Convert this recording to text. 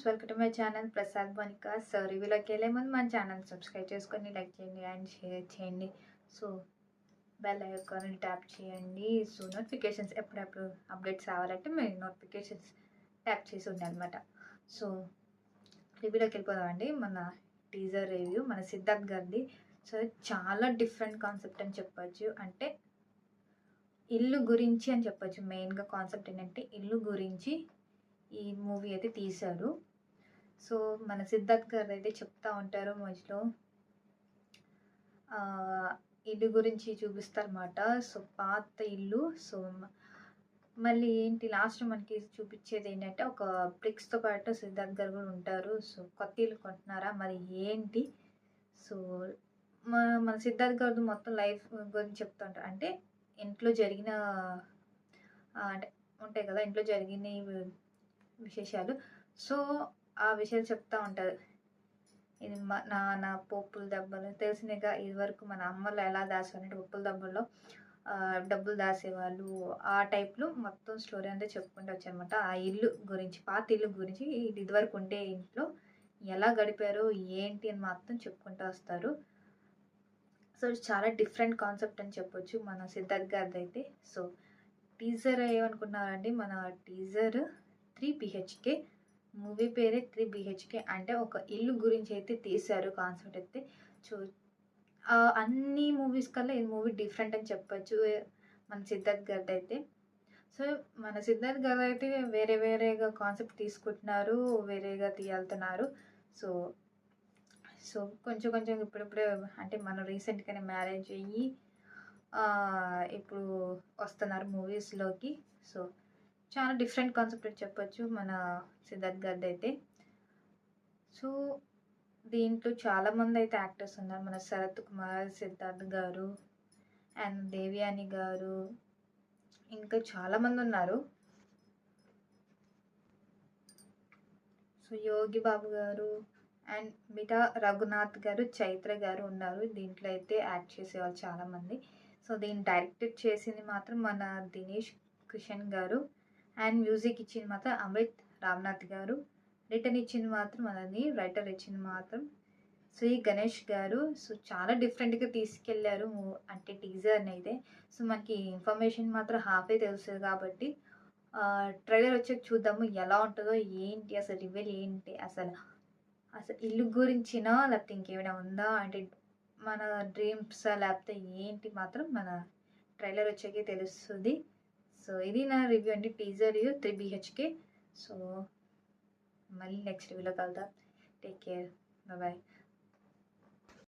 Welcome to my channel Prasad Monika. So రివ్యూలోకి వెళ్ళే ముందు మన ఛానల్ సబ్స్క్రైబ్ చేసుకొని లైక్ చేయండి అండ్ షేర్ చేయండి. సో బెల్ ఐకాన్ ట్యాప్ చేయండి. సో నోటిఫికేషన్స్ ఎప్పుడప్పుడు అప్డేట్స్ రావాలంటే మీరు నోటిఫికేషన్స్ ట్యాప్ చేసి ఉండాలన్నమాట. సో రివ్యూలోకి వెళ్ళిపోదామండి. మన టీజర్ రివ్యూ మన సిద్ధార్థ్ గారిది. సో చాలా డిఫరెంట్ కాన్సెప్ట్ అని చెప్పొచ్చు. అంటే ఇల్లు గురించి అని చెప్పొచ్చు. మెయిన్గా కాన్సెప్ట్ ఏంటంటే ఇల్లు గురించి ఈ మూవీ అయితే తీశారు. సో మన సిద్ధార్థ్ గారు అయితే చెప్తా ఉంటారు మధ్యలో ఇల్లు గురించి చూపిస్తారన్నమాట. సో పాత ఇల్లు. సో మళ్ళీ ఏంటి లాస్ట్ మనకి చూపించేది ఏంటంటే ఒక బ్రిక్స్తో పాటు సిద్ధార్థ్ గారు కూడా ఉంటారు. సో కొత్త ఇల్లు కొంటున్నారా మరి ఏంటి? సో మన సిద్ధార్థ్ గారు మొత్తం లైఫ్ గురించి చెప్తూ ఉంటారు. అంటే ఇంట్లో జరిగిన అంటే ఉంటాయి కదా, ఇంట్లో జరిగిన విశేషాలు. సో ఆ విషయాలు చెప్తూ ఉంటారు. ఇది నాన్న పప్పుల దెబ్బలు తెలిసినగా. ఇదివరకు మన అమ్మలు ఎలా దాచేవారంటే పప్పుల దెబ్బల్లో డబ్బులు దాసేవాళ్ళు. ఆ టైప్లో మొత్తం స్టోరీ అంతా చెప్పుకుంటూ వచ్చారనమాట. ఆ ఇల్లు గురించి, పాత ఇల్లు గురించి, ఇదివరకు ఉండే ఇంట్లో ఎలా గడిపారు ఏంటి అని మాత్రం చెప్పుకుంటూ వస్తారు. సో చాలా డిఫరెంట్ కాన్సెప్ట్ అని చెప్పొచ్చు మన సిద్ధార్థ్ గారిది అయితే. సో టీజర్ ఏమనుకున్నారండి, మన టీజర్ 3 BHK మూవీ పేరే 3 BHK. అంటే ఒక ఇల్లు గురించి అయితే తీశారు కాన్సెప్ట్ అయితే. సో అన్ని మూవీస్ కల్లా ఈ మూవీ డిఫరెంట్ అని చెప్పొచ్చు మన సిద్ధార్థ్ గారిది అయితే. సో మన సిద్ధార్థ్ గారు అయితే వేరే వేరేగా కాన్సెప్ట్ తీసుకుంటున్నారు, వేరేగా తీయాలుతున్నారు. సో సో కొంచెం కొంచెం ఇప్పుడిప్పుడే అంటే మనం రీసెంట్గానే మ్యారేజ్ అయ్యి ఇప్పుడు వస్తున్నారు మూవీస్లోకి. సో చాలా డిఫరెంట్ కాన్సెప్ట్ అని చెప్పొచ్చు మన సిద్ధార్థ్ గారిది అయితే. సో దీంట్లో చాలామంది అయితే యాక్టర్స్ ఉన్నారు. మన శరత్ కుమార్, సిద్ధార్థ్ గారు అండ్ దేవయాని గారు, ఇంకా చాలామంది ఉన్నారు. సో యోగి బాబు గారు అండ్ మిగతా రఘునాథ్ గారు, చైత్ర గారు ఉన్నారు దీంట్లో అయితే యాక్ట్ చేసేవాళ్ళు చాలామంది. సో దీన్ని డైరెక్ట్ చేసింది మాత్రం మన దినేష్ కిషన్ గారు అండ్ మ్యూజిక్ ఇచ్చింది మాత్రం అమృత్ రామ్నాథ్ గారు. రిటర్న్ ఇచ్చింది మాత్రం మనది రైటర్ ఇచ్చింది మాత్రం శ్రీ గణేష్ గారు. సో చాలా డిఫరెంట్గా తీసుకెళ్లారు అంటే టీజర్ని అయితే. సో మనకి ఇన్ఫర్మేషన్ మాత్రం హాఫే తెలుస్తుంది కాబట్టి ట్రైలర్ వచ్చాక చూద్దాము ఎలా ఉంటుందో ఏంటి, అసలు రివీల్ ఏంటి, అసలు ఇల్లు గురించినా లేకపోతే ఇంకేమైనా ఉందా, అంటే మన డ్రీమ్స్ లేకపోతే ఏంటి మాత్రం మన ట్రైలర్ వచ్చాకే తెలుస్తుంది. సో ఇది నా రివ్యూ అండి, టీజర్ రివ్యూ 3 BHK. సో మళ్ళీ నెక్స్ట్ రివ్యూలో కలుద్దాం. Take care, bye.